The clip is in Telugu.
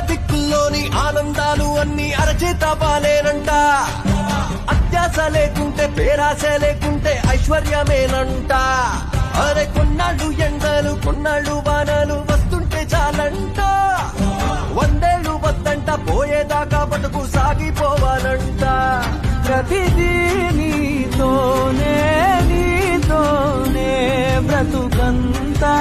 దిక్కుల్లోని ఆనందాలు అన్ని అరచేత బాలేనంట. అత్యాస లేకుంటే పేరాస లేకుంటే ఐశ్వర్యమేనంట. అరే కొన్నాళ్ళు ఎండలు కొన్నాళ్ళు వానలు వస్తుంటే చాలంట. 100 ఏళ్ళు వద్దంట పోయేదాకా బతుకు సాగిపోవాలంట. ప్రతిదీ నీతోనే నీతోనే బ్రతుకంతా